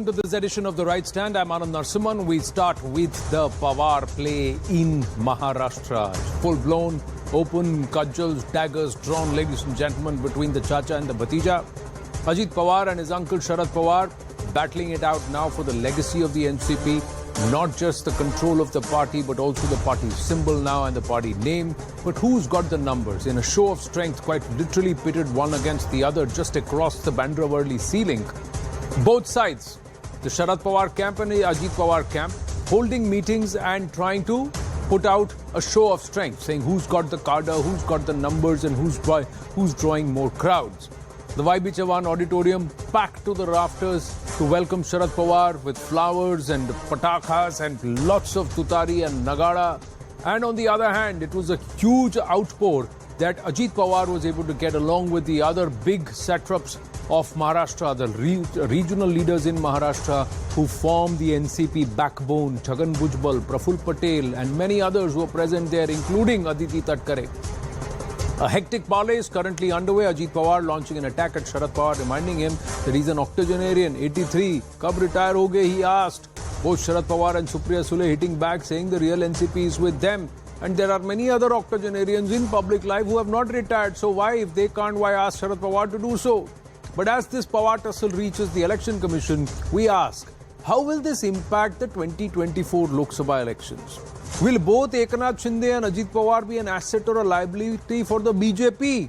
welcome to this edition of The Right Stand. I'm Anand Narsimhan. We start with the Pawar play in Maharashtra. Full-blown, open cudgels, daggers drawn, ladies and gentlemen, between the Chacha and the Bhatija. Ajit Pawar and his uncle Sharad Pawar battling it out now for the legacy of the NCP. Not just the control of the party, but also the party symbol now and the party name. But who's got the numbers? In a show of strength, quite literally pitted one against the other just across the Bandra-Worli ceiling. Both sides, the Sharad Pawar camp and the Ajit Pawar camp, holding meetings and trying to put out a show of strength, saying who's got the cadre, who's got the numbers and who's drawing more crowds. The YB Chavan auditorium packed to the rafters to welcome Sharad Pawar with flowers and patakhas and lots of tutari and nagada. And on the other hand, it was a huge outpour that Ajit Pawar was able to get along with the other big satraps of Maharashtra, the regional leaders in Maharashtra who form the NCP backbone, Chhagan Bhujbal, Praful Patel and many others who are present there, including Aditi Tatkare. A hectic parley is currently underway. Ajit Pawar launching an attack at Sharad Pawar, reminding him that he's an octogenarian, 83. Kab retire hoge, he asked. Both Sharad Pawar and Supriya Sule hitting back, saying the real NCP is with them. And there are many other octogenarians in public life who have not retired. So why, if they can't, why ask Sharad Pawar to do so? But as this Pawar tussle reaches the Election Commission, we ask, how will this impact the 2024 Lok Sabha elections? Will both Eknath Shinde and Ajit Pawar be an asset or a liability for the BJP,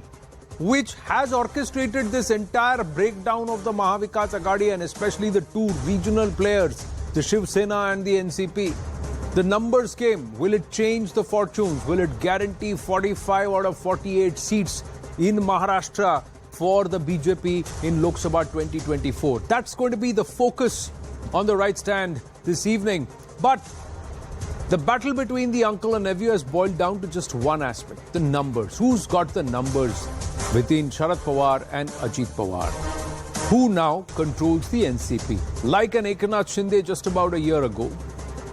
which has orchestrated this entire breakdown of the Mahavikas Aghadi and especially the two regional players, the Shiv Sena and the NCP? The numbers came. Will it change the fortunes? Will it guarantee 45 out of 48 seats in Maharashtra for the BJP in Lok Sabha 2024? That's going to be the focus on the Right Stand this evening. But the battle between the uncle and nephew has boiled down to just one aspect, the numbers. Who's got the numbers between Sharad Pawar and Ajit Pawar? Who now controls the NCP? Like an Eknath Shinde just about a year ago,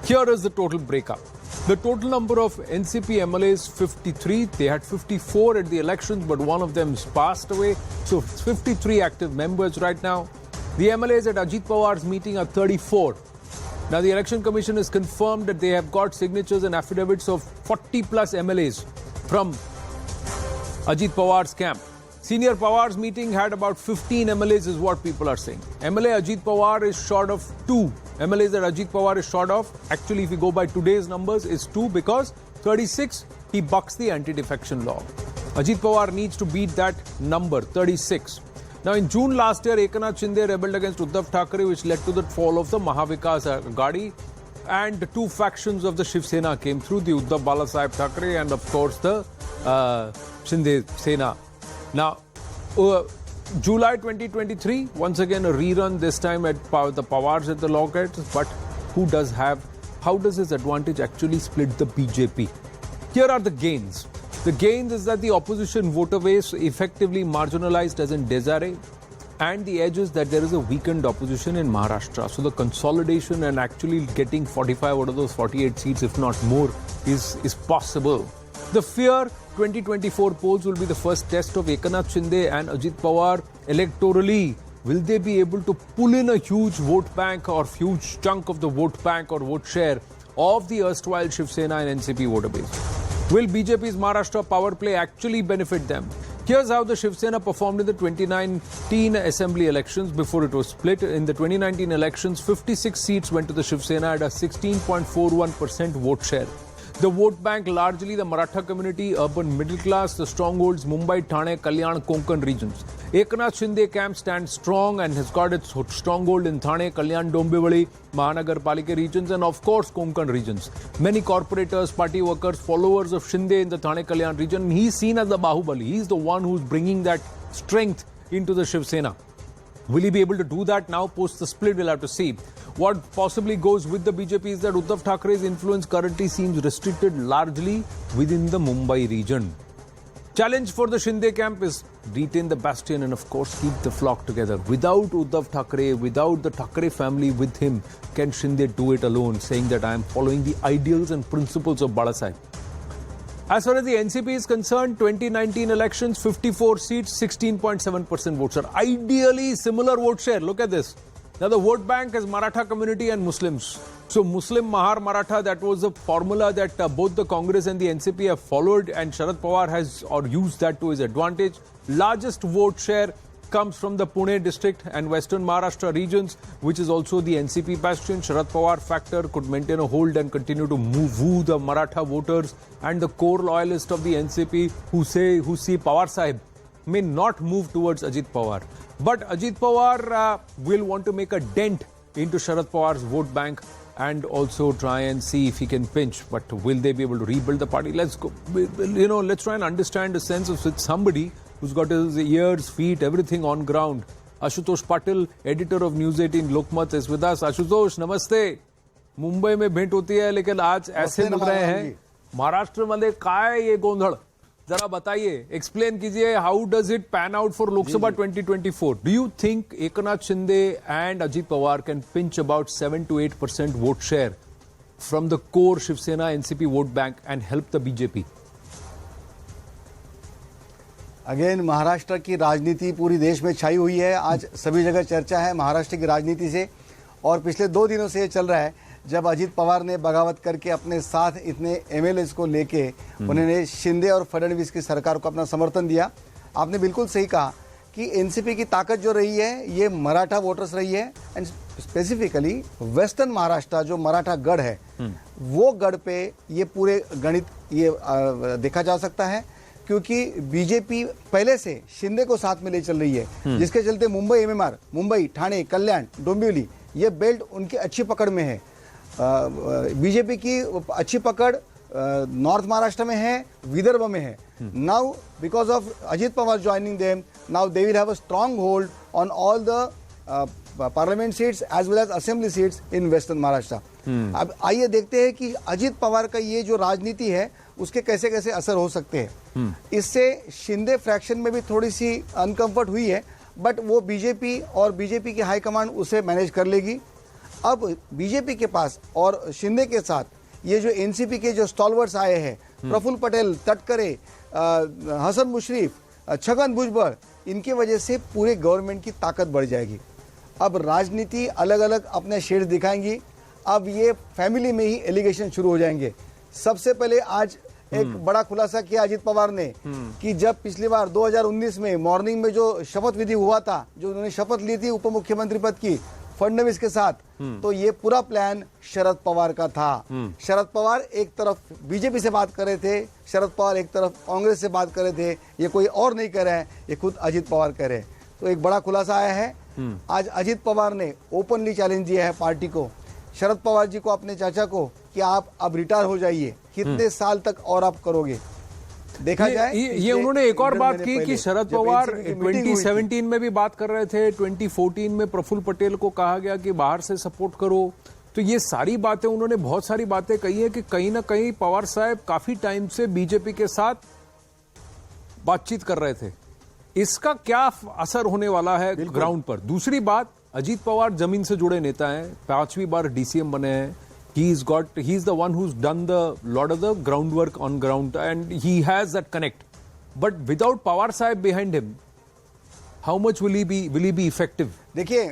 here is the total breakup. The total number of NCP MLAs, 53. They had 54 at the elections, but one of them passed away. So 53 active members right now. The MLAs at Ajit Pawar's meeting are 34. Now, the Election Commission has confirmed that they have got signatures and affidavits of 40 plus MLAs from Ajit Pawar's camp. Senior Pawar's meeting had about 15 MLAs is what people are saying. MLA Ajit Pawar is short of 2. MLAs that Ajit Pawar is short of, actually if you go by today's numbers, is 2 because 36, he bucks the anti-defection law. Ajit Pawar needs to beat that number, 36. Now, in June last year, Eknath Shinde rebelled against Uddhav Thackeray, which led to the fall of the Mahavikas Aghadi. And the two factions of the Shiv Sena came through, the Uddhav Balasaheb Thackeray and, of course, the Shinde Sena. Now, July 2023, once again a rerun, this time at the Pawars at the Lockheads. But how does his advantage actually split the BJP? Here are the gains. The gains is that the opposition voter base effectively marginalized as in Desare, and the edge is that there is a weakened opposition in Maharashtra. So the consolidation and actually getting 45 out of those 48 seats, if not more, is possible. The fear 2024 polls will be the first test of Eknath Shinde and Ajit Pawar electorally. Will they be able to pull in a huge vote bank or huge chunk of the vote bank or vote share of the erstwhile Shiv Sena and NCP voter base? Will BJP's Maharashtra power play actually benefit them? Here's how the Shiv Sena performed in the 2019 assembly elections before it was split. In the 2019 elections, 56 seats went to the Shiv Sena at a 16.41% vote share. The vote bank, largely the Maratha community, urban middle class, the strongholds Mumbai, Thane, Kalyan, Konkan regions. Eknath Shinde camp stands strong and has got its stronghold in Thane, Kalyan, Dombivali, Mahanagar Palike regions and of course Konkan regions. Many corporators, party workers, followers of Shinde in the Thane, Kalyan region. He's seen as the Bahubali. He's the one who's bringing that strength into the Shiv Sena. Will he be able to do that now post the split? We'll have to see. What possibly goes with the BJP is that Uddhav Thackeray's influence currently seems restricted largely within the Mumbai region. Challenge for the Shinde camp is retain the bastion and of course keep the flock together. Without Uddhav Thackeray, without the Thackeray family with him, can Shinde do it alone, saying that I am following the ideals and principles of Balasaheb? As far as the NCP is concerned, 2019 elections, 54 seats, 16.7% vote share. Ideally, similar vote share. Look at this. Now the vote bank is Maratha community and Muslims. So Muslim Mahar Maratha, that was the formula that both the Congress and the NCP have followed, and Sharad Pawar has used that to his advantage. Largest vote share comes from the Pune district and western Maharashtra regions, which is also the NCP bastion. Sharad Pawar factor could maintain a hold and continue to woo the Maratha voters and the core loyalists of the NCP who see Pawar Sahib may not move towards Ajit Pawar. But Ajit Pawar will want to make a dent into Sharad Pawar's vote bank and also try and see if he can pinch. But will they be able to rebuild the party? Let's go. Let's try and understand the sense of somebody who's got his ears, feet, everything on ground. Ashutosh Patil, editor of News18 Lokmat, is with us. Ashutosh, namaste. Mumbai में भेंट होती है, लेकिन आज ऐसे मिल रहे हैं महाराष्ट्र मध्ये काय ये गोंधळ, जरा बताइए, एक्सप्लेन कीजिए, how does it pan out for Lok Sabha 2024? Do you think Eknath Shinde and Ajit Pawar can pinch about 7 to 8% vote share from the core Shiv Sena NCP vote bank and help the BJP? Again, Maharashtra की राजनीति पूरी देश में छाई हुई है। आज सभी जगह चर्चा है महाराष्ट्र की राजनीति से, और पिछले 2 दिनों से ये चल रहा है जब अजित पवार ने बगावत करके अपने साथ इतने एमएलएस को लेके उन्होंने शिंदे और फडणवीस की सरकार को अपना समर्थन दिया। आपने बिल्कुल सही कहा कि एनसीपी की ताकत जो रही है ये मराठा वोटर्स रही है, एंड स्पेसिफिकली वेस्टर्न महाराष्ट्र जो मराठा गढ़ है वो गढ़ पे ये पूरे गणित ये देखा जा सकता है, क्योंकि बीजेपी पहले से शिंदे को साथ में ले चल रही है, जिसके चलते मुंबई एमएमआर, मुंबई, ठाणे, कल्याण, डोंबिवली, ये बेल्ट उनकी अच्छी पकड़ में है। बीजेपी की अच्छी पकड़ नॉर्थ महाराष्ट्र में है, विदर्भ में है। Now because of Ajit Pawar joining them, now they will have a strong hold on all the parliament seats as well as assembly seats in western Maharashtra. अब आइए देखते हैं कि अजित पवार का ये जो राजनीति है उसके कैसे कैसे असर हो सकते हैं। इससे शिंदे फ्रैक्शन में भी थोड़ी सी अनकंफर्ट हुई है, बट वो बीजेपी और बीजेपी की हाईकमांड उसे मैनेज कर लेगी। अब बीजेपी के पास और शिंदे के साथ ये जो एनसीपी के जो स्टॉलवर्स आए हैं, प्रफुल्ल पटेल, तटकरे, हसन मुशरीफ, छगन भुजबल, इनकी वजह से पूरे गवर्नमेंट की ताकत बढ़ जाएगी। अब राजनीति अलग अलग अपने शेड्स दिखाएंगी। अब ये फैमिली में ही एलिगेशन शुरू हो जाएंगे। सबसे पहले आज एक बड़ा खुलासा किया अजित पवार ने कि जब पिछली बार 2019 में मॉर्निंग में जो शपथ विधि हुआ था, जो उन्होंने शपथ ली थी उप मुख्यमंत्री पद की फडणवीस के साथ, तो ये पूरा प्लान शरद पवार का था। शरद पवार एक तरफ बीजेपी से बात कर रहे थे, शरद पवार एक तरफ कांग्रेस से बात कर रहे थे। ये कोई और नहीं कह रहे हैं, ये खुद अजित पवार कह रहे हैं। तो एक बड़ा खुलासा आया है। आज अजित पवार ने ओपनली चैलेंज दिया है पार्टी को, शरद पवार जी को, अपने चाचा को, कि आप अब रिटायर हो जाइए, कितने साल तक और आप करोगे, देखा जाए। ये उन्होंने एक और बात की कि शरद पवार 2017 में भी बात कर रहे थे, 2014 में प्रफुल्ल पटेल को कहा गया कि बाहर से सपोर्ट करो। तो ये सारी बातें उन्होंने बहुत सारी बातें कही है कि कहीं ना कहीं पवार साहब काफी टाइम से बीजेपी के साथ बातचीत कर रहे थे। इसका क्या असर होने वाला है ग्राउंड पर? दूसरी बात, अजीत पवार जमीन से जुड़े नेता हैं, 5वीं बार डीसीएम बने हैं। He is the one who's done the lot of the groundwork on ground, and he has that connect. But without Pawar Sahib behind him, how much will he be effective? देखिए,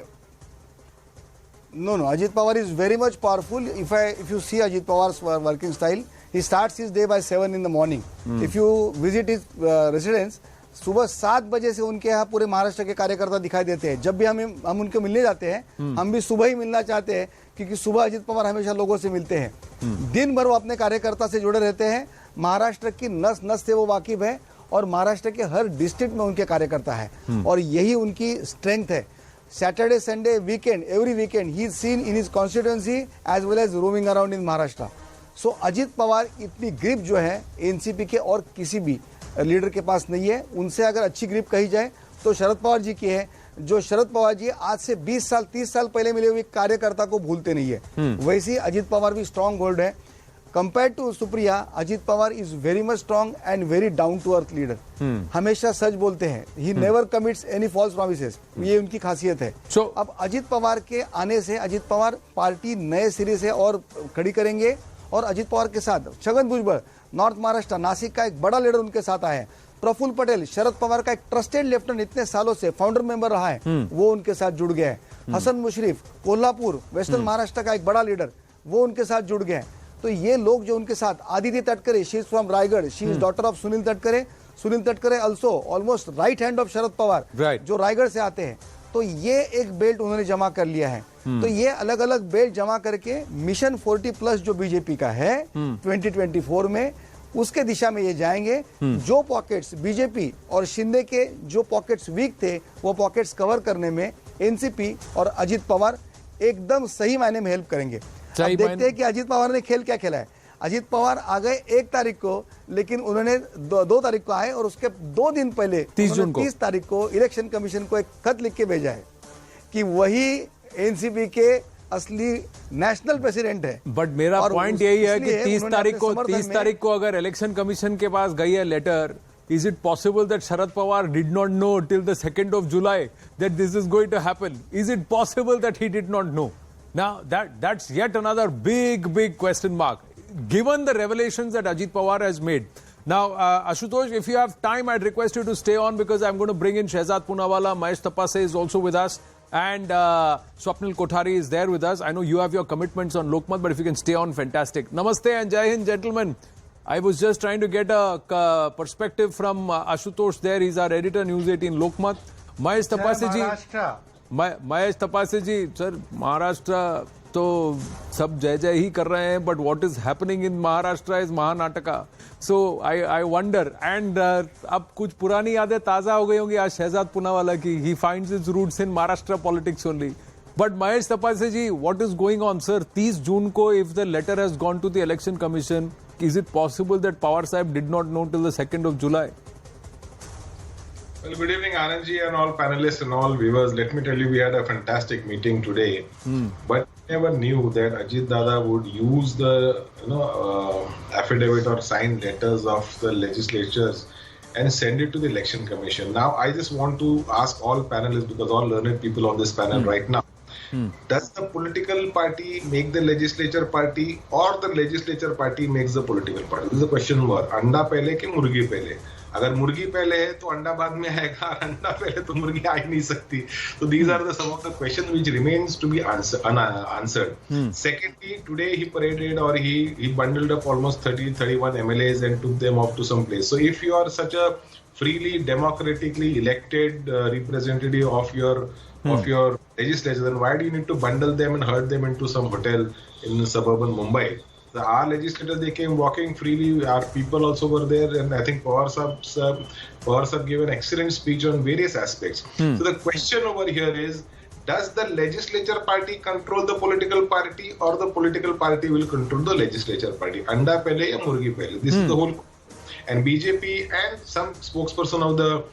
no, Ajit Pawar is very much powerful. If you see Ajit Pawar's working style, he starts his day by 7 in the morning. If you visit his residence, सुबह 7 बजे से उनके यहाँ पूरे महाराष्ट्र के कार्यकर्ता दिखाई देते हैं। जब भी हम उनके मिलने जाते हैं, हम भी सुबह ही मिलना चाहते हैं, क्योंकि सुबह अजित पवार हमेशा लोगों से मिलते हैं। दिन भर वो अपने कार्यकर्ता से जुड़े रहते हैं। महाराष्ट्र की नस नस से वो वाकिफ है, और महाराष्ट्र के हर डिस्ट्रिक्ट में उनके कार्यकर्ता है, और यही उनकी स्ट्रेंथ है। Saturday, Sunday, weekend, every weekend he is seen in his constituency as well as roaming around in Maharashtra. So Ajit Pawar इतनी ग्रिप जो है एनसीपी के और किसी भी लीडर के पास नहीं है। उनसे अगर अच्छी ग्रिप कही जाए तो शरद पवार जी की है। जो शरद पवार जी आज से 20 साल 30 साल पहले मिले हुए कार्यकर्ता को भूलते नहीं है, वैसे ही अजित पवार भी स्ट्रांग होल्ड है। Compare to Supriya, Ajit Pawar is very much strong and very down to earth leader. हमेशा सच बोलते हैं, he never commits any false promises, ये उनकी खासियत है। अब अजित पवार के आने से अजित पवार पार्टी नए सिरे से और खड़ी करेंगे, और अजित पवार के साथ छगन भुजबल, नॉर्थ महाराष्ट्र, नासिक का एक बड़ा लीडर उनके साथ आया है। प्रफुल्ल पटेल, शरद पवार का एक ट्रस्टेड लेफ्टिनेंट, इतने सालों से फाउंडर मेंबर रहा है, वो उनके साथ जुड़ गया है। हसन मुशरीफ कोल्हापुर वेस्टर्न महाराष्ट्र का एक बड़ा लीडर वो उनके साथ जुड़ गए हैं। तो ये लोग जो उनके साथ, Aditi Tatkare, she is from Raigad, she is daughter of Sunil Tatkare also almost right hand of Sharad Pawar, जो रायगढ़ से आते हैं। तो ये एक बेल्ट उन्होंने जमा कर लिया है। तो ये अलग अलग बेल्ट जमा करके मिशन 40+ जो बीजेपी का है 2024 में, उसके दिशा में ये जाएंगे। जो पॉकेट्स बीजेपी और शिंदे के जो पॉकेट्स वीक थे वो पॉकेट्स कवर करने में एनसीपी और अजित पवार एकदम सही मायने में हेल्प करेंगे। अब देखते हैं कि अजित पवार ने खेल क्या खेला है। अजित पवार आ गए 1 तारीख को, लेकिन उन्होंने 2 तारीख को आए और उसके 2 दिन पहले 30 तारीख को इलेक्शन कमीशन को एक खत लिख के भेजा है कि वही एनसीपी के असली नेशनल प्रेसिडेंट है। बट मेरा पॉइंट यही है कि 30 तारीख को अगर इलेक्शन कमीशन के पास गई है letter, is it possible that Sharad Pawar did not know till the 2nd of July that this is going to happen? Is it possible that he did not know? Now that's yet another big question mark, given the revelations that Ajit Pawar has made. Now, Ashutosh, if you have time, I'd request you to stay on because I'm going to bring in Shehzad Poonawala. Mahesh Tapase is also with us, and Swapnil Kothari is there with us. I know you have your commitments on Lokmat, but if you can stay on, fantastic. Namaste and Jai Hind, gentlemen. I was just trying to get a perspective from Ashutosh there. He's our editor, News18 Lokmat. Mahesh Tapase ji. Mahesh Tapase ji, sir, Maharashtra तो सब जय जय ही कर रहे हैं, but what is happening in Maharashtra is महानाटका. So I wonder, and अब कुछ पुरानी यादें ताजा हो गई होंगी आज शहजाद पूनावाला की. He finds his roots in Maharashtra politics only. But Mahesh Tapase ji, what is going on sir? 30 June को if the letter has gone to the election commission, is it possible that Pawar Sahib did not know till the 2nd of July? Well, good evening, Anand ji and all panelists and all viewers. Let me tell you, we had a fantastic meeting today, but never knew that Ajit Dada would use the affidavit or signed letters of the legislatures and send it to the election commission. Now, I just want to ask all panelists, because all learned people on this panel right now, does the political party make the legislature party or the legislature party makes the political party? This is the question mark. अंडा पहले कि मुर्गी पहले? अगर मुर्गी पहले है तो अंडा बाद में आएगा, अंडा पहले तो मुर्गी आ ही नहीं सकती. So these are some of the questions which remains to be unanswered. Secondly, today he paraded or he bundled up almost 31 MLAs and took them off to some place. So if you are such a freely democratically elected representative of your legislature, then why do you need to bundle them and herd them into some hotel in suburban Mumbai? Our legislators, they came walking freely. Our people also were there, and I think Pawar Sahib gave an excellent speech on various aspects. So the question over here is, does the legislature party control the political party, or the political party will control the legislature party? Anda pehle ya murgi pehle? This is the whole. And BJP and some spokesperson of the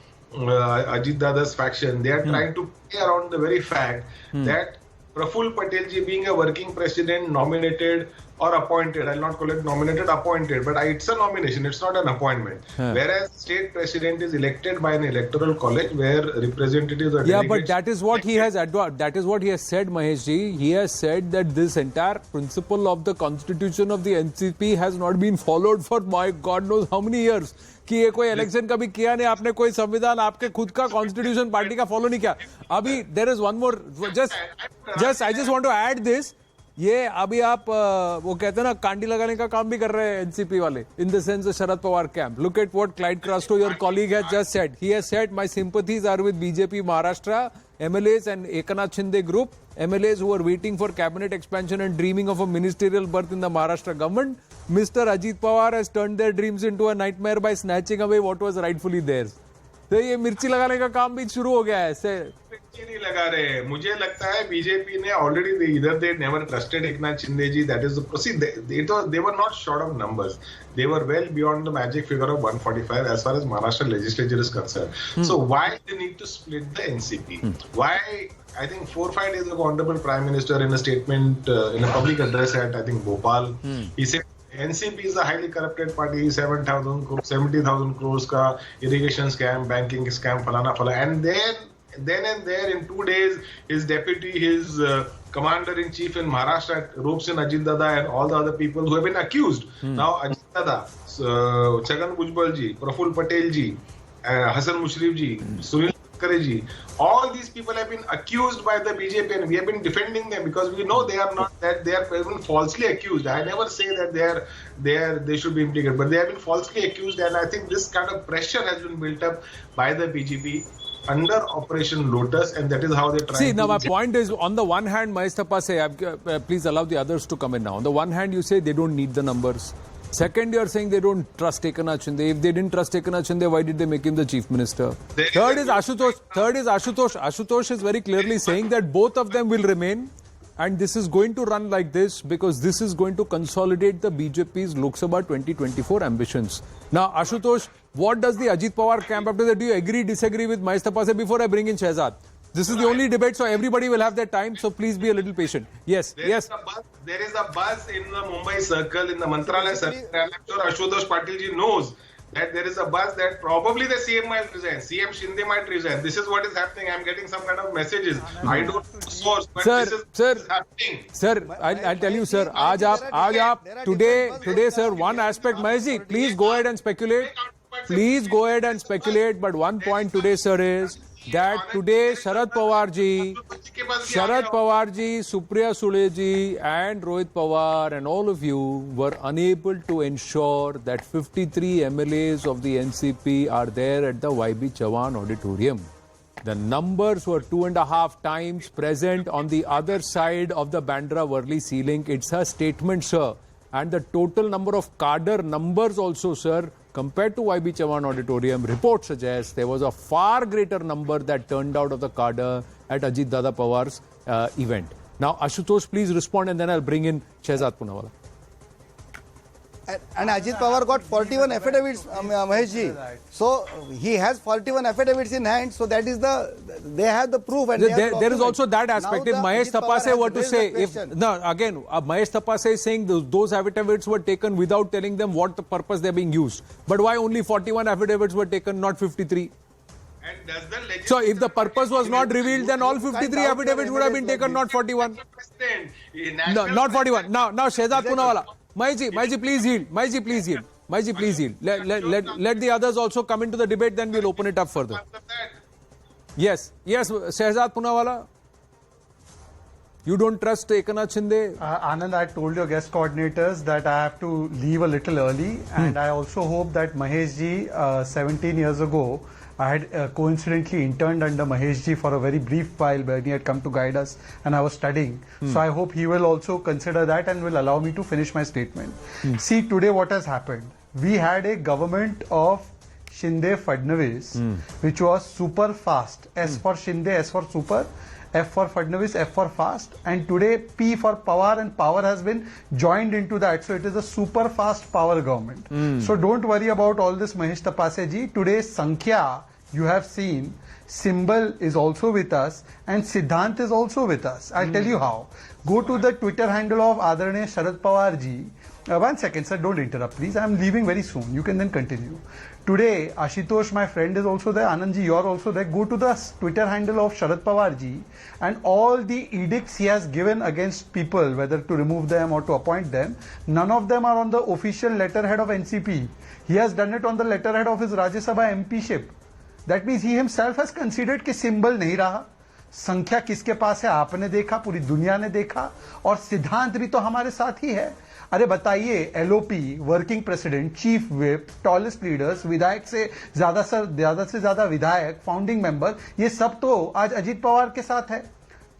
Ajit Dada's faction, they are trying to play around the very fact that Praful Patel ji, being a working president, nominated or appointed, I'll not call it nominated, appointed, but it's a nomination, it's not an appointment. Whereas state president is elected by an electoral college where representatives are delegates. But that is what he has said, Mahesh ji. He has said that this entire principle of the constitution of the NCP has not been followed for God knows how many years. कि ये कोई election कभी किया नहीं, आपने कोई संविधान आपके खुद का कॉन्स्टिट्यूशन पार्टी का फॉलो नहीं किया. अभी there is one more, just I just want to add this. ये अभी आप वो कहते हैं ना, कांडी लगाने का काम भी कर रहे हैं एनसीपी वाले, in the sense Sharad Pawar camp. Look at what Clyde Crasto, your colleague, has just said. He has said, my sympathies are with BJP Maharashtra MLAs and Eknath Shinde group, MLAs who are waiting for cabinet expansion and dreaming of a ministerial berth in the Maharashtra government. Mr. Ajit Pawar has turned their dreams into a nightmare by snatching away what was rightfully theirs. तो ये मिर्ची लगाने का काम भी शुरू हो गया है. मिर्ची नहीं लगा रहे. मुझे लगता है बीजेपी ने ऑलरेडी इधर they never trusted Eknath Shinde ji. That is they were not short of numbers. They were well beyond the magic figure of 145 as far as Maharashtra legislature is concerned. So why they need to split the NCP? Why? I think 4-5 days ago, Honorable Prime Minister in a statement, in a public address at I think Bhopal, he said NCP is a highly corrupted party. 70,000 crores ka irrigation scam, banking scam, falana. And then and there in 2 days, his deputy, his commander-in-chief in Maharashtra ropes in Ajit Dada and all the other people who have been accused. Now Ajit Dada, Chhagan Bhujbal ji, Praful Patel ji, Hasan Mushrif ji, Sunil Gadkariji. All these people have been accused by the BJP and we have been defending them because we know they are not, that they are even falsely accused. I never say that they should be implicated, but they have been falsely accused, and I think this kind of pressure has been built up by the BJP under Operation Lotus, and that is how they try. See, now my point is, on the one hand, Mahesh Tapase, please allow the others to come in now. On the one hand, you say they don't need the numbers. Second, you are saying they don't trust Eknath Shinde. If they didn't trust Eknath Shinde, why did they make him the chief minister? Third is Ashutosh. Ashutosh is very clearly saying that both of them will remain, and this is going to run like this because this is going to consolidate the BJP's Lok Sabha 2024 ambitions. Now, Ashutosh, what does the Ajit Pawar camp have to say? Do you agree, disagree with Mahesh Tapase before I bring in Shehzad? This is the only debate, so everybody will have their time, so please be a little patient. Yes, there yes. There is a buzz in the Mumbai circle, in the Mantralaya circle, and I'm sure Ashutosh Patil ji knows that there is a buzz that probably the CM might resign, CM Shinde might resign. This is what is happening. I'm getting some kind of messages. I don't know the source, but this is happening. Sir, I'll tell you, sir. Today, sir, one aspect, Maheshji, please go ahead and speculate. Please go ahead and speculate. But one point today, sir, is that today Sharad Pawar ji, Supriya Sule ji and Rohit Pawar and all of you were unable to ensure that 53 MLAs of the NCP are there at the YB Chavan auditorium. The numbers were 2.5 times present on the other side of the Bandra-Worli sea link. It's a statement, sir. And the total number of cadre numbers also, sir, compared to YB Chavan auditorium, report suggests there was a far greater number that turned out of the cadre at Ajit Dada Pawar's event. Now, Ashutosh, please respond, and then I'll bring in Shehzad Poonawala. And Ajit Pawar got 41 affidavits, Mahesh ji. So he has 41 affidavits in hand. So that is they have the proof. And there is also that aspect. If Mahesh Tapase were to say, Mahesh Tapase is saying those affidavits were taken without telling them what the purpose they're being used. But why only 41 affidavits were taken, not 53? So if the purpose was not revealed, then all 53 affidavits would have been taken, not 41. No, not 41. Now Shehzad Poonawala. Maheshji, please yield. Maheshji, please yield. Let the others also come into the debate, then we'll open it up further. Yes, Shehzad Poonawala. You don't trust Eknath Shinde? Anand, I told your guest coordinators that I have to leave a little early, and I also hope that Mahesh ji, 17 years ago, I had coincidentally interned under Mahesh ji for a very brief while when he had come to guide us, and I was studying. So I hope he will also consider that and will allow me to finish my statement. See, today what has happened? We had a government of Shinde Fadnavis, which was super fast. S for Shinde, S for super, F for Fadnavis, F for fast, and today P for Pawar, and Power has been joined into that. So it is a super fast power government. So don't worry about all this, Mahesh Tapase ji. Today Sankhya, you have seen, symbol is also with us and Siddhant is also with us. I'll tell you how. Go to the Twitter handle of Adarne Sharad Pawar ji. 1 second, sir, don't interrupt, please. I'm leaving very soon. You can then continue. Today, Ashutosh, my friend, is also there. Anand ji, you're also there. Go to the Twitter handle of Sharad Pawar ji, and all the edicts he has given against people, whether to remove them or to appoint them, none of them are on the official letterhead of NCP. He has done it on the letterhead of his Rajya Sabha MP-ship. That means he himself has considered कि symbol नहीं रहा, संख्या किसके पास है आपने देखा, पूरी दुनिया ने देखा, और सिद्धांत भी तो हमारे साथ ही है. अरे बताइए, LOP, working president, chief whip, tallest leaders, विधायक से ज्यादा विधायक, फाउंडिंग मेंबर, ये सब तो आज अजीत पवार के साथ है.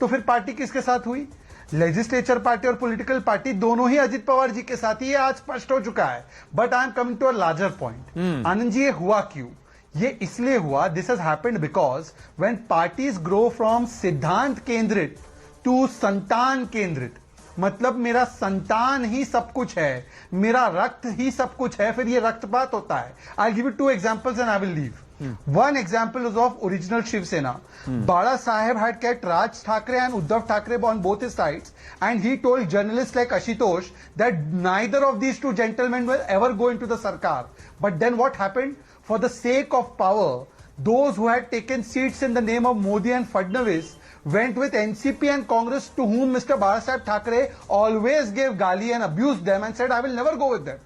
तो फिर पार्टी किसके साथ हुई? लेजिस्लेचर पार्टी और पॉलिटिकल पार्टी दोनों ही अजीत पवार जी के साथ ही, ये आज स्पष्ट हो चुका है. But I am coming to a larger point. Anand ji, ये हुआ क्यों? ये इसलिए हुआ, this has happened because when parties grow from सिद्धांत केंद्रित टू संतान केंद्रित, मतलब मेरा संतान ही सब कुछ है, मेरा रक्त ही सब कुछ है, फिर ये रक्तपात होता है. I give you 2 examples and I will leave. One example is of original Shiv Sena. Bala Saheb had kept Raj Thackeray and Uddhav Thackeray on both his sides, and he told journalists like Ashutosh that neither of these two gentlemen will ever go into the Sarkar. But then what happened? For the sake of power, those who had taken seats in the name of Modi and Fadnavis went with NCP and Congress, to whom Mr. Bala Saheb Thackeray always gave gali and abused them and said, I will never go with them.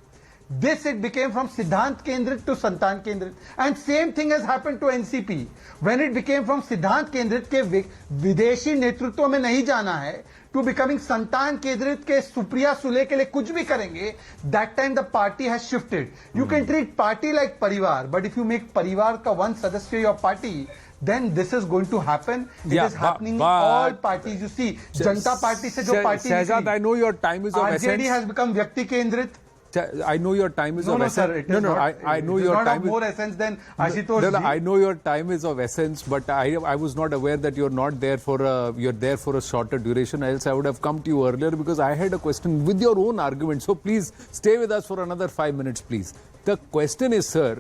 This it became from Siddhant Kendrit to Santan Kendrit. And same thing has happened to NCP. When it became from Siddhant Kendrit के विदेशी नेतृत्व में नहीं जाना है to becoming Santan Kendrit के सुप्रिया सुले के लिए कुछ भी करेंगे, that time the party has shifted. You can treat party like परिवार, but if you make परिवार का one सदस्य your party, then this is going to happen. It is happening in all parties. You see, Janata Party से जो party Shahzad, I know your time is of essence. RJD has become व्यक्ति केंद्रित. I know your time is of essence. Sir, it is I know it your not time of more essence than Ashutosh No, ji. I know your time is of essence, but I was not aware that you're not there you're there for a shorter duration. Else I would have come to you earlier because I had a question with your own argument. So please stay with us for another 5 minutes, please. The question is, sir,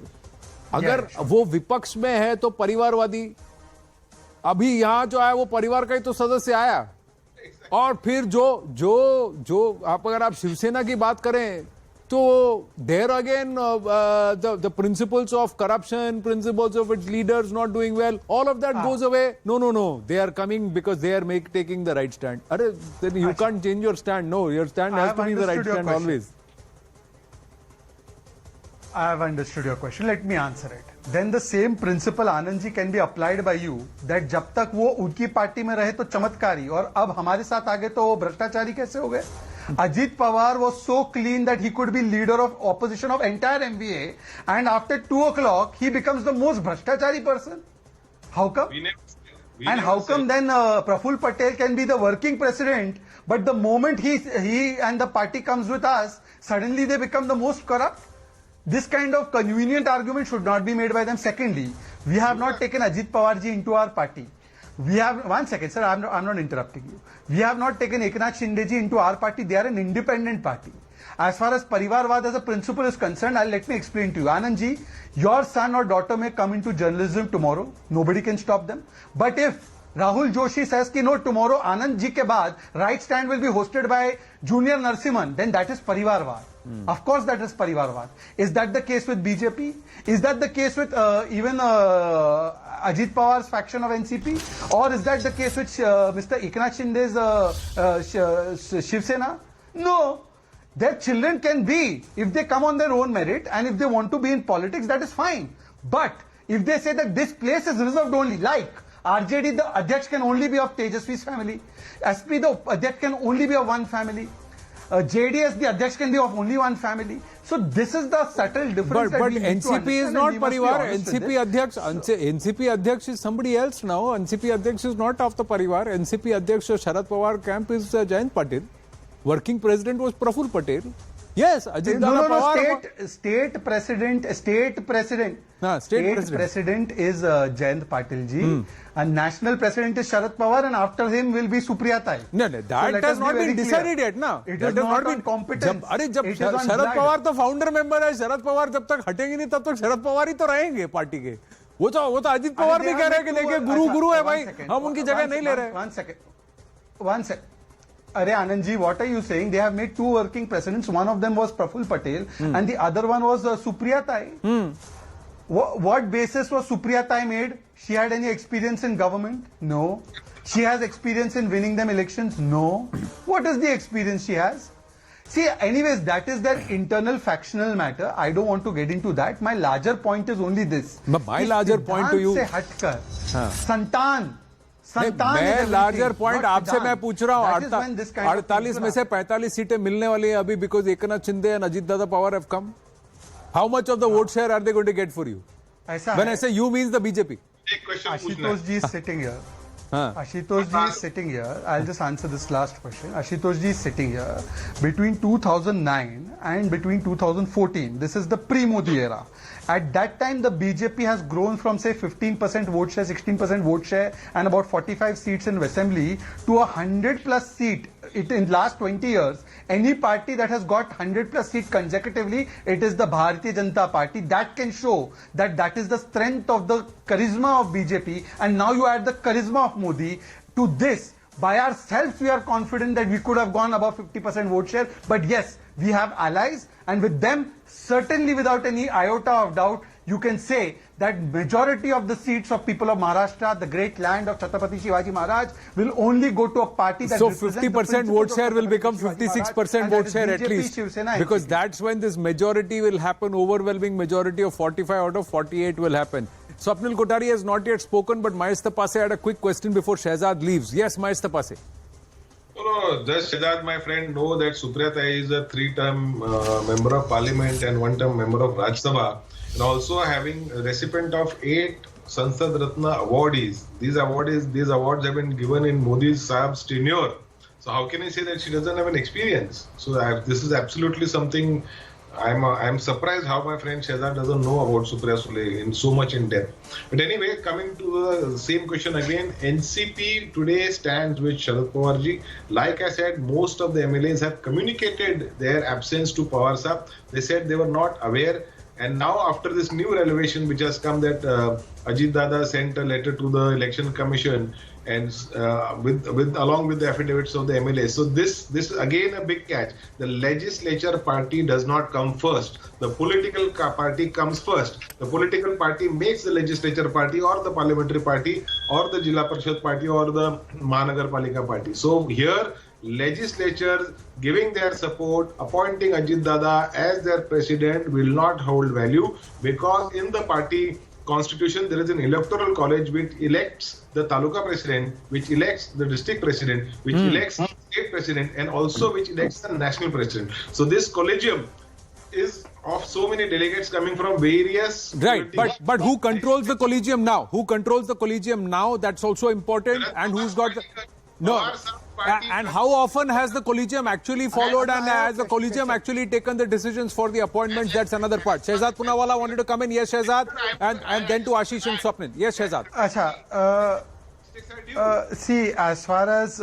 अगर वो विपक्ष में है तो परिवारवादी, अभी यहाँ जो है वो परिवार का ही तो सदस्य आया, और फिर जो अगर आप शिवसेना की बात करें तो there again the principles of corruption, principles of its leaders not doing well, all of that goes away. No, they are coming because they are taking the right stand. Then you can't change your stand. No, your stand has to be the right stand always. I have understood your question. Let me answer it. Then the same principle, Anand ji, can be applied by you that जब तक वो उनकी party में रहे तो चमत्कारी, और अब हमारे साथ आगे तो वो भ्रष्टाचारी कैसे हो गए? Ajit Pawar was so clean that he could be leader of opposition of entire MVA, and after 2 o'clock he becomes the most bhashtachari person. How come? And how come then Praful Patel can be the working president, but the moment he and the party comes with us, suddenly they become the most corrupt? This kind of convenient argument should not be made by them. Secondly, we have not taken Ajit Pawar ji into our party. We have, one second, sir, I'm not interrupting you. We have not taken Eknath Shinde ji into our party. They are an independent party. As far as Parivarvad as a principle is concerned, let me explain to you. Anand ji, your son or daughter may come into journalism tomorrow. Nobody can stop them. But if Rahul Joshi says ki no, tomorrow Anand ji ke baad right stand will be hosted by Junior Narsimhan, then that is Parivarvad. Of course that is Parivarvad. Is that the case with BJP? Is that the case with even Ajit Pawar's faction of NCP? Or is that the case with Mr. Eknath Shinde's Shiv Sena? No. Their children can be, if they come on their own merit and if they want to be in politics, that is fine. But if they say that this place is reserved only, like RJD, the Adhyaksh can only be of Tejasvi's family. SP, the Adhyaksh can only be of one family. JDS, the Adhyaksh can be of only one family. So this is the subtle difference. But NCP is not Parivar. NCP Adhyaksh is somebody else now. NCP Adhyaksh is not of the Parivar. NCP Adhyaksh Sharad Pawar camp is Jayant Patil. Working president was Praful Patel. Yes, Ajit Pawar. State president is Jayant Patil ji, and national president is Sharad Pawar, and after him will be Supriya Tai. No, that has not been decided yet, na. It is not on competence. जब शरद पवार तो founder member है, शरद पवार जब तक हटेंगे नहीं तब तक शरद पवार ही तो रहेंगे पार्टी के. वो तो अजित पवार भी कह रहे हैं कि देखिए गुरु है भाई, हम उनकी जगह नहीं ले रहे. One second. Arey Anand ji, what are you saying? They have made 2 working presidents. One of them was Praful Patel and the other one was Supriya Tai. What basis was Supriya Tai made? She had any experience in government? No. She has experience in winning them elections? No. What is the experience she has? See, anyways, that is their internal factional matter. I don't want to get into that. My larger point is only this. My larger point to you. से हटकर संतान मैं larger point आपसे मैं पूछ रहा हूँ 48 में से 45 सीटें मिलने वाली हैं अभी because Eknath Shinde and Ajit Dada Pawar have come. How much of the vote share are they going to get for you? When I say you means the BJP. Ashutosh ji is sitting here. Ashutosh ji is sitting here. I'll just answer this last question. Ashutosh ji is sitting here. Between 2009 and between 2014, this is the pre-Modi era. At that time, the BJP has grown from say 15% vote share, 16% vote share, and about 45 seats in Assembly to 100 plus seat. In last 20 years, any party that has got 100 plus seat consecutively, it is the Bharatiya Janata Party. That can show that that is the strength of the charisma of BJP. And now you add the charisma of Modi to this. By ourselves, we are confident that we could have gone above 50% vote share. But yes, we have allies, and with them, certainly without any iota of doubt, you can say that majority of the seats of people of Maharashtra, the great land of Chhatrapati Shivaji Maharaj, will only go to a party that So represents the 50% principles vote of share will Chhatrapati become Shivaji 56% Maharaj, and vote that is share at BJP, least. Shiv Sena, Because NCP. that's when this majority will happen, overwhelming majority of 45 out of 48 will happen. Swapnil Kothari has not yet spoken, but Mahesh Tapase had a quick question before Shehzad leaves. Yes, Mahesh Tapase. No, just Shehzad, my friend, know that Supriyata is a 3-term member of parliament and 1-term member of Rajya Sabha, and also having a recipient of 8 Sansad Ratna awardees. These awards have been given in Modi Sahab's tenure. So how can I say that she doesn't have an experience? So this is absolutely something. I'm surprised how my friend Shehzad doesn't know about Supriya Sule in so much in depth. But anyway, coming to the same question again, NCP today stands with Sharad Pawar ji. Like I said, most of the MLAs have communicated their absence to Pawar Sahab. They said they were not aware. And now after this new revelation which has come that Ajit Dada sent a letter to the Election Commission and along with the affidavits of the MLA. So this is again a big catch. The legislature party does not come first. The political party comes first. The political party makes the legislature party or the parliamentary party or the Jilla Parishad party or the Mahanagar Palika party. So here legislature giving their support, appointing Ajit Dada as their president will not hold value, because in the party constitution there is an electoral college which elects the taluka president, which elects the district president, which elects the state president, and also which elects the national president. So this collegium is of so many delegates coming from various Right, but who controls the collegium now? Who controls the collegium now? That's also important. And who's got the... No. And how often has the collegium actually followed, and has the collegium actually taken the decisions for the appointments? That's another part. Shehzad Poonawala wanted to come in. Yes, Shehzad. And then to Ashish and Swapnil. Yes, Shehzad. See, as far as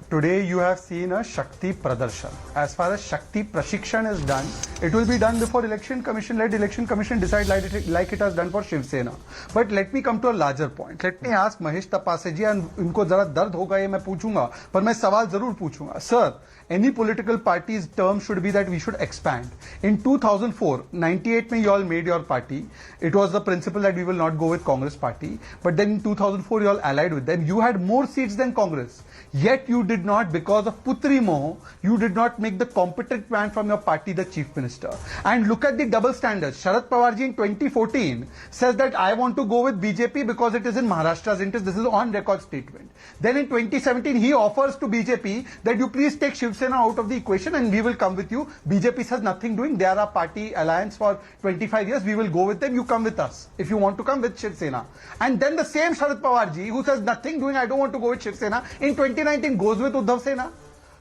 today you have seen a Shakti Pradarshan. As far as Shakti Prashikshan is done, it will be done before Election Commission. Let Election Commission decide like it has done for Shiv Sena. But let me come to a larger point. Let me ask Mahesh Tapase ji, and इनको जरा दर्द होगा ये मैं पूछूंगा, पर मैं सवाल जरूर पूछूंगा. Sir, any political party's term should be that we should expand. In 2004, 98 mein you all made your party. It was the principle that we will not go with Congress party. But then in 2004 you all allied with them. You had more seats than Congress. Yet you did not, because of Putri Moh, you did not make the competent man from your party the chief minister. And look at the double standards. Sharad Pawar ji in 2014 says that I want to go with BJP because it is in Maharashtra's interest. This is on record statement. Then in 2017 he offers to BJP that you please take Shiv Sena out of the equation and we will come with you. BJP says nothing doing. They are a party alliance for 25 years. We will go with them. You come with us if you want to come with Shiv Sena. And then the same Sharad Pawar ji who says nothing doing, I don't want to go with Shiv Sena, in 2019 goes with Uddhav Sena.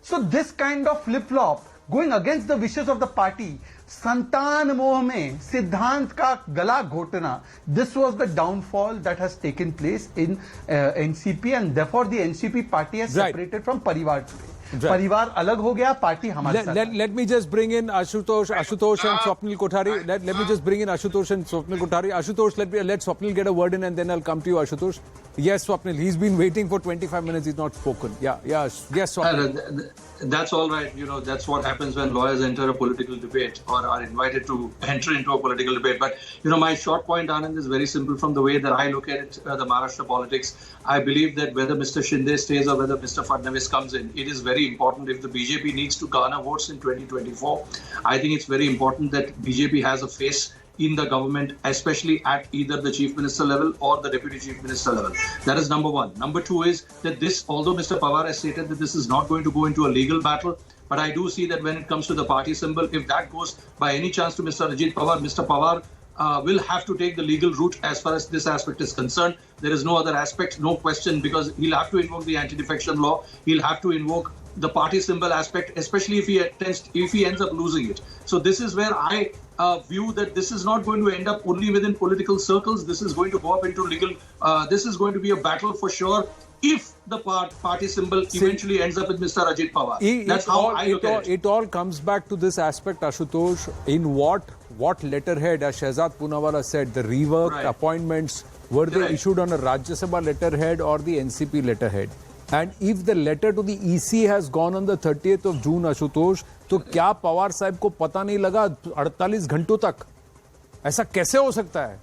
So this kind of flip-flop, going against the wishes of the party, संतान मोह में सिद्धांत का गला घोटना, this was the downfall that has taken place in NCP, and therefore the NCP party has separated from Parivar today. परिवार अलग हो गया, पार्टी हमारे साथ. Let me just bring in Ashutosh and Swapnil Kothari. Let me just bring in Ashutosh and Swapnil Kothari. Ashutosh, let Swapnil get a word in and then I'll come to you, Ashutosh. Yes, Swapnil, he's been waiting for 25 minutes, he's not spoken. Yes, Swapnil. That's all right. You know, that's what happens when lawyers enter a political debate or are invited to enter into a political debate. But, you know, my short point, Anand, is very simple from the way that I look at it, the Maharashtra politics. I believe that whether Mr. Shinde stays or whether Mr. Fadnavis comes in, it is very important. If the BJP needs to garner votes in 2024, I think it's very important that BJP has a face in the government, especially at either the chief minister level or the deputy chief minister level. That is number one. Number two is that this, although Mr. Pawar has stated that this is not going to go into a legal battle, but I do see that when it comes to the party symbol, if that goes by any chance to Mr. Ajit Pawar, Mr. Pawar will have to take the legal route as far as this aspect is concerned. There is no other aspect, no question, because he'll have to invoke the anti-defection law. He'll have to invoke the party symbol aspect, especially if he ends up losing it. So this is where I view that this is not going to end up only within political circles. This is going to go up into legal. This is going to be a battle for sure if the party symbol eventually ends up with Mr. Ajit Pawar. That's how I look at it. It all comes back to this aspect, Ashutosh, in what letterhead, as Shehzad Poonawala said, the reworked appointments, were they issued on a Rajya Sabha letterhead or the NCP letterhead? And if the letter to the EC has gone on the 30th of June, Ashutosh, तो क्या पवार साहब को पता नहीं लगा 48 घंटों तक? ऐसा कैसे हो सकता है?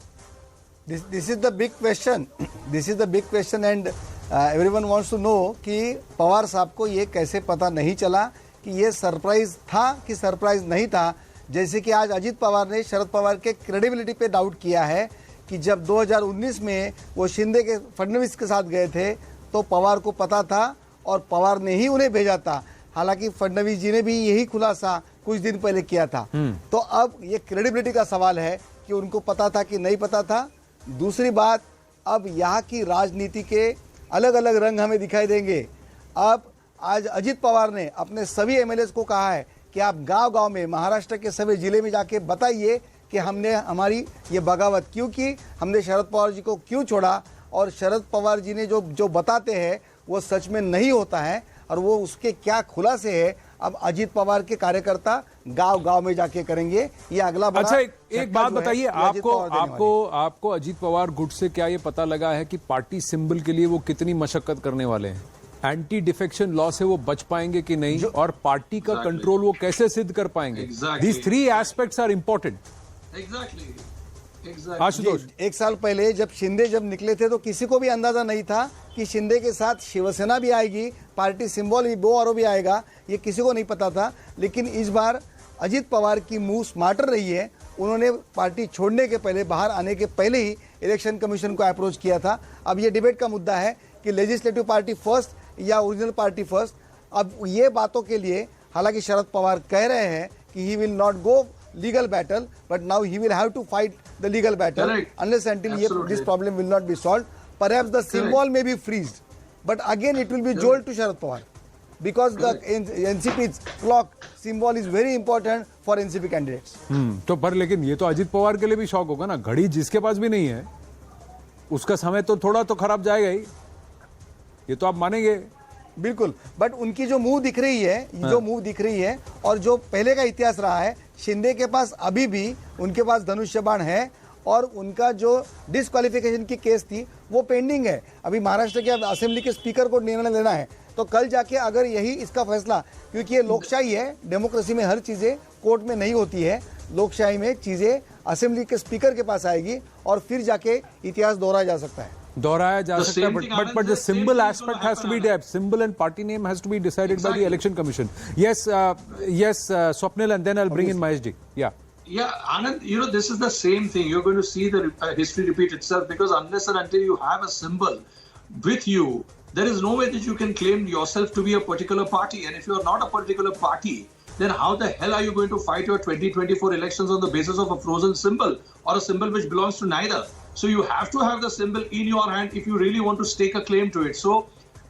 This is the big question. This is the big question and everyone wants to know कि पवार साहब को ये कैसे पता नहीं चला कि ये सरप्राइज था कि सरप्राइज नहीं था। जैसे कि आज अजीत पवार ने शरद पवार के क्रेडिबिलिटी पे डाउट किया है कि जब 2019 में वो शिंदे के फडणवीस के साथ गए थे तो पवार को पता था और पवार ने ही उन्हें भेजा था। हालांकि फडणवीस जी ने भी यही खुलासा कुछ दिन पहले किया था। तो अब ये क्रेडिबिलिटी का सवाल है कि उनको पता था कि नहीं पता था। दूसरी बात, अब यहाँ की राजनीति के अलग अलग रंग हमें दिखाई देंगे। अब आज अजीत पवार ने अपने सभी एमएलएस को कहा है कि आप गांव-गांव में महाराष्ट्र के सभी जिले में जाके बताइए कि हमने हमारी ये बगावत क्यों की, हमने शरद पवार जी को क्यों छोड़ा और शरद पवार जी ने जो बताते हैं वो सच में नहीं होता है और वो उसके क्या खुलासे है अब अजीत पवार के कार्यकर्ता गांव-गांव में जाके करेंगे। ये अगला बड़ा अच्छा, एक बात बताइए, आपको अजीत पवार गुट से क्या ये पता लगा है कि पार्टी सिंबल के लिए वो कितनी मशक्कत करने वाले हैं? एंटी डिफेक्शन लॉ से वो बच पाएंगे कि नहीं और पार्टी का कंट्रोल वो कैसे सिद्ध कर पाएंगे? These three aspects are important. Ashutosh, एक साल पहले जब शिंदे निकले थे तो किसी को भी अंदाजा नहीं था कि शिंदे के साथ शिवसेना भी आएगी, पार्टी सिंबल भी बोआरो भी आएगा, ये किसी को नहीं पता था। लेकिन इस बार अजीत पवार की मूव स्मार्टर रही है। उन्होंने पार्टी छोड़ने के पहले, बाहर आने के पहले ही इलेक्शन कमीशन को अप्रोच किया था। अब ये डिबेट का मुद्दा है कि लेजिस्लेटिव पार्टी फर्स्ट या ओरिजिनल पार्टी फर्स्ट। अब ये बातों के लिए हालांकि शरद पवार कह रहे हैं कि he will not go legal battle, but now he will have to fight the legal battle. Correct. Unless until this problem will not be solved. Perhaps the symbol may be freezed, but again it will be jolt to Sharad Pawar because the NCP's clock symbol is very important for NCP candidates. तो पर लेकिन ये तो अजीत पवार के लिए भी शौक होगा ना, घड़ी जिसके पास भी नहीं है उसका समय तो थोड़ा तो खराब जाएगा ही, ये तो आप मानेंगे। बिल्कुल, बट उनकी जो मूव दिख रही है, और जो पहले का इतिहास रहा है, शिंदे के पास अभी भी उनके पास धनुष्य बाण है और उनका जो डिस्क्वालिफिकेशन की केस थी वो पेंडिंग है। अभी महाराष्ट्र के असेंबली के स्पीकर को निर्णय लेना है, तो कल जाके अगर यही इसका फैसला, क्योंकि ये लोकशाही है, डेमोक्रेसी में हर चीजें कोर्ट में नहीं होती है, लोकशाही में चीजें असेंबली के स्पीकर के पास आएगी और फिर जाके इतिहास दोहराया जा सकता है। But the symbol aspect has to be there. Symbol and party name has to be decided by the election commission. Yes, Swapnil, and then I'll bring in Mahesh ji. Yeah, Anand, this is the same thing. You're going to see the history repeat itself, because unless and until you have a symbol with you, there is no way that you can claim yourself to be a particular party. And if you're not a particular party, then how the hell are you going to fight your 2024 elections on the basis of a frozen symbol or a symbol which belongs to neither? So you have to have the symbol in your hand if you really want to stake a claim to it. So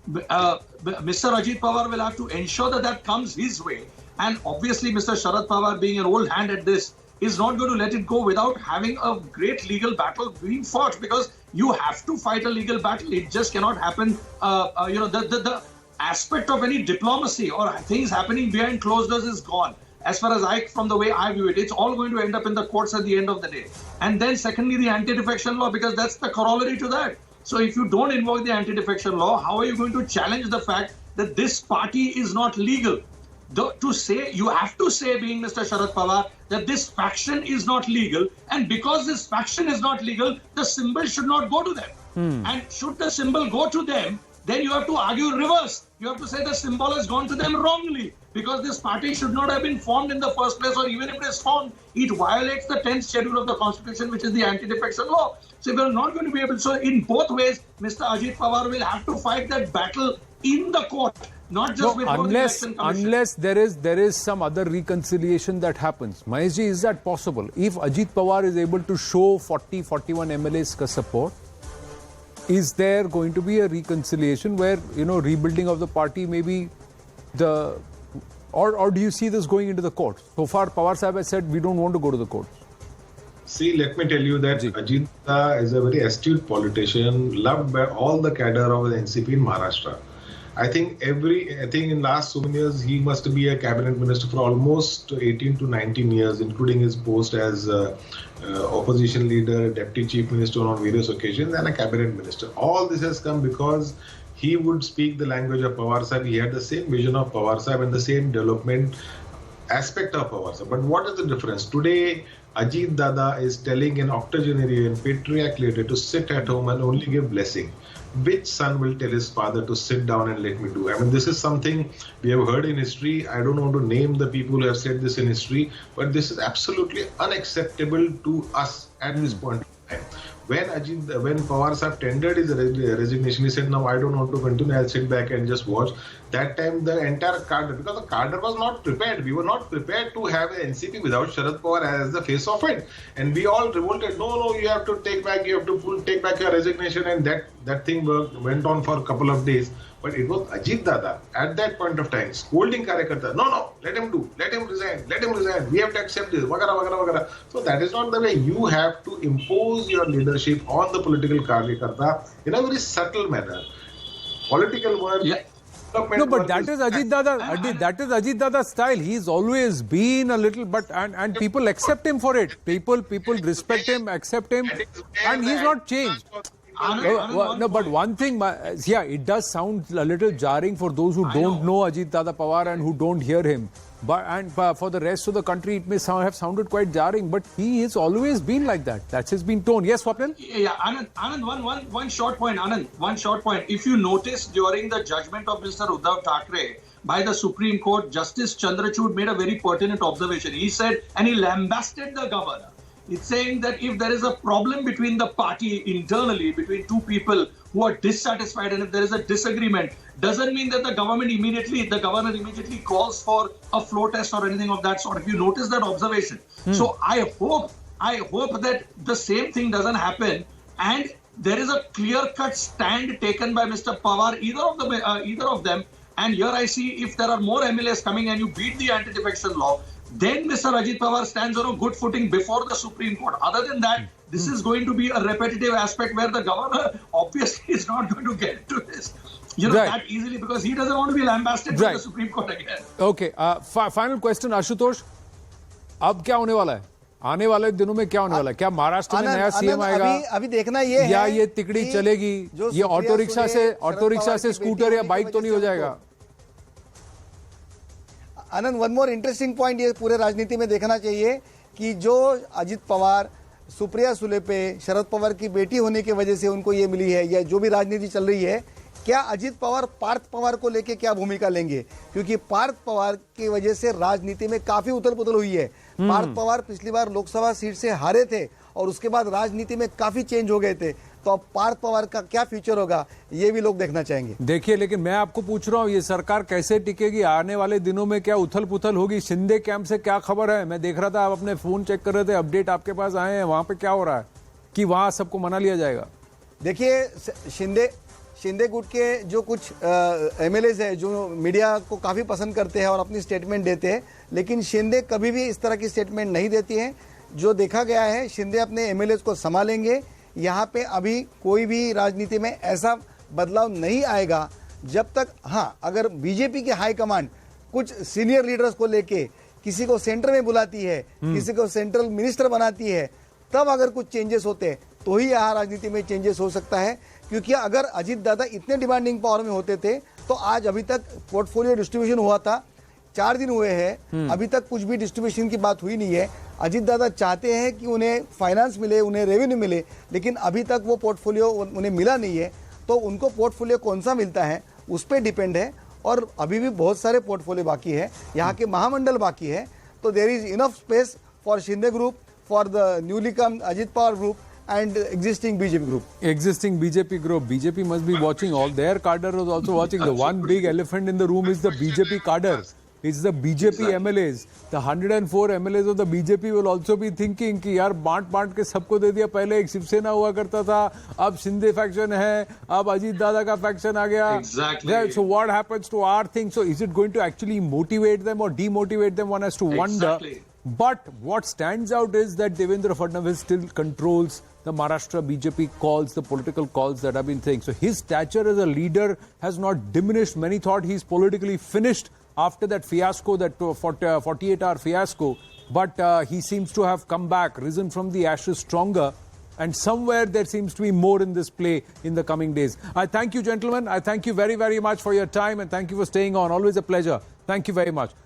Mr. Ajit Pawar will have to ensure that that comes his way. And obviously Mr. Sharad Pawar, being an old hand at this, is not going to let it go without having a great legal battle being fought, because you have to fight a legal battle. It just cannot happen. The aspect of any diplomacy or things happening behind closed doors is gone. As far as from the way I view it, it's all going to end up in the courts at the end of the day. And then secondly, the anti-defection law, because that's the corollary to that. So if you don't invoke the anti-defection law, how are you going to challenge the fact that this party is not legal? You have to say, being Mr. Sharad Pawar, that this faction is not legal, and because this faction is not legal, the symbol should not go to them. And should the symbol go to them, then you have to argue reverse. You have to say the symbol has gone to them wrongly, because this party should not have been formed in the first place, or even if it is formed, it violates the 10th schedule of the Constitution, which is the anti-defection law. So we are not going to be able. So in both ways, Mr. Ajit Pawar will have to fight that battle in the court, not just before the election commission. Unless there is some other reconciliation that happens. Mahesh ji, is that possible? If Ajit Pawar is able to show 41 MLAs ka support, is there going to be a reconciliation where, rebuilding of the party may be or do you see this going into the court? So far, Pawar Sahib has said we don't want to go to the court. See, let me tell you that Ajit is a very astute politician, loved by all the cadre of the NCP in Maharashtra. I think in last so many years, he must be a cabinet minister for almost 18 to 19 years, including his post as opposition leader, deputy chief minister on various occasions, and a cabinet minister. All this has come because he would speak the language of Pawar Sahib. He had the same vision of Pawar Sahib and the same development aspect of Pawar Sahib. But what is the difference? Today, Ajit Dada is telling an octogenarian patriarch leader to sit at home and only give blessing. Which son will tell his father to sit down and let me do? I mean, this is something we have heard in history. I don't want to name the people who have said this in history, but this is absolutely unacceptable to us at this point in time. When Pawar Sahab tendered his resignation, he said, "No, I don't want to continue. I'll sit back and just watch." That time, the entire cadre, because the cadre was not prepared. We were not prepared to have an NCP without Sharad Pawar as the face of it, and we all revolted. No, you have to take back. You have to take back your resignation, and that thing went on for a couple of days. But it was Ajit Dada at that point of time scolding Karyakarta. No, let him resign. We have to accept this. Vagara. So that is not the way. You have to impose your leadership on the political Karyakarta in a very subtle manner. Political work. Yeah. No, but that is Ajit Dada. That is Ajit Dada's style. He's always been a little, and people accept him for it. People respect him, accept him, and he's not changed. No, but one thing, it does sound a little jarring for those who don't know Ajit Dada Pawar and who don't hear him. But for the rest of the country, it may have sounded quite jarring. But he has always been like that. That's his been tone. Yes, Swapnil? Yeah, Anand, one short point. Anand, one short point. If you notice during the judgment of Mr. Uddhav Thackeray by the Supreme Court, Justice Chandrachud made a very pertinent observation. He said, and he lambasted the governor. It's saying that if there is a problem between the party internally, between two people who are dissatisfied, and if there is a disagreement, doesn't mean that the governor immediately calls for a floor test or anything of that sort. If you notice that observation. So I hope that the same thing doesn't happen, and there is a clear-cut stand taken by Mr. Pawar, either of them. And here I see if there are more MLAs coming and you beat the anti-defection law, then Mr. Ajit Pawar stands on a good footing before the Supreme Court. Other than that, this is going to be a repetitive aspect where the governor obviously is not going to get to this, that easily, because he doesn't want to be lambasted by the Supreme Court again. Okay. Final question, Ashutosh. अब क्या होने वाला है? आने वाले दिनों में क्या होने वाला है? क्या महाराष्ट्र में नया सीएम आएगा? अभी देखना ये है, या ये तिकड़ी चलेगी? ये ऑटो रिक्शा से स्कूटर या बाइक तो नहीं हो जाएगा? आनंद, वन मोर इंटरेस्टिंग पॉइंट ये पूरे राजनीति में देखना चाहिए कि जो अजित पवार, सुप्रिया सुले पे शरद पवार की बेटी होने की वजह से उनको ये मिली है, या जो भी राजनीति चल रही है, क्या अजित पवार पार्थ पवार को लेके क्या भूमिका लेंगे? क्योंकि पार्थ पवार की वजह से राजनीति में काफी उथल पुथल हुई है। पार्थ पवार पिछली बार लोकसभा सीट से हारे थे और उसके बाद राजनीति में काफी चेंज हो गए थे। तो अब पार्थ पवार का क्या फ्यूचर होगा, ये भी लोग देखना चाहेंगे। देखिए, लेकिन मैं आपको पूछ रहा हूँ, ये सरकार कैसे टिकेगी? आने वाले दिनों में क्या उथल पुथल होगी? शिंदे कैंप से क्या खबर है? मैं देख रहा था, आप अपने फोन चेक कर रहे थे, अपडेट आपके पास आए हैं, वहां पे क्या हो रहा है कि वहां सबको मना लिया जाएगा? देखिए, शिंदे गुट के जो कुछ एमएलएज है जो मीडिया को काफी पसंद करते हैं और अपनी स्टेटमेंट देते हैं, लेकिन शिंदे कभी भी इस तरह की स्टेटमेंट नहीं देती है। जो देखा गया है, शिंदे अपने एमएलएज को संभालेंगे। यहाँ पे अभी कोई भी राजनीति में ऐसा बदलाव नहीं आएगा जब तक, अगर बीजेपी की हाईकमांड कुछ सीनियर लीडर्स को लेके किसी को सेंटर में बुलाती है, किसी को सेंट्रल मिनिस्टर बनाती है, तब अगर कुछ चेंजेस होते हैं तो ही यहाँ राजनीति में चेंजेस हो सकता है। क्योंकि अगर अजित दादा इतने डिमांडिंग पावर में होते थे तो आज अभी तक पोर्टफोलियो डिस्ट्रीब्यूशन हुआ था, 4 दिन हुए हैं, अभी तक कुछ भी डिस्ट्रीब्यूशन की बात हुई नहीं है। अजित दादा चाहते हैं कि उन्हें फाइनेंस मिले, उन्हें रेवेन्यू मिले, लेकिन अभी तक वो पोर्टफोलियो उन्हें मिला नहीं है। तो उनको पोर्टफोलियो कौन सा मिलता है उस पर डिपेंड है, और अभी भी बहुत सारे पोर्टफोलियो बाकी है, यहाँ के महामंडल बाकी है। तो there is enough space for Shinde group, for the newly come Ajit Pawar group and existing BJP group. Existing BJP group. BJP must be watching. All their cadre is also watching. The one big elephant in the room is the BJP cadre. It's the BJP MLAs. The 104 MLAs of the BJP will also be thinking कि यार बांट के सबको दे दिया। पहले एक शिवसेना हुआ करता था, अब शिंदे फैक्शन है, अब अजीत दादा का फैक्शन आ गया। Exactly. Yeah, so what happens to our thing? So is it going to actually motivate them or demotivate them? One has to wonder. Exactly. But what stands out is that Devendra Fadnavis still controls the Maharashtra BJP calls, the political calls that have been saying. So his stature as a leader has not diminished. Many thought he's politically finished after that fiasco, that 48-hour fiasco. But he seems to have come back, risen from the ashes stronger. And somewhere there seems to be more in this play in the coming days. I thank you, gentlemen. I thank you very, very much for your time, and thank you for staying on. Always a pleasure. Thank you very much.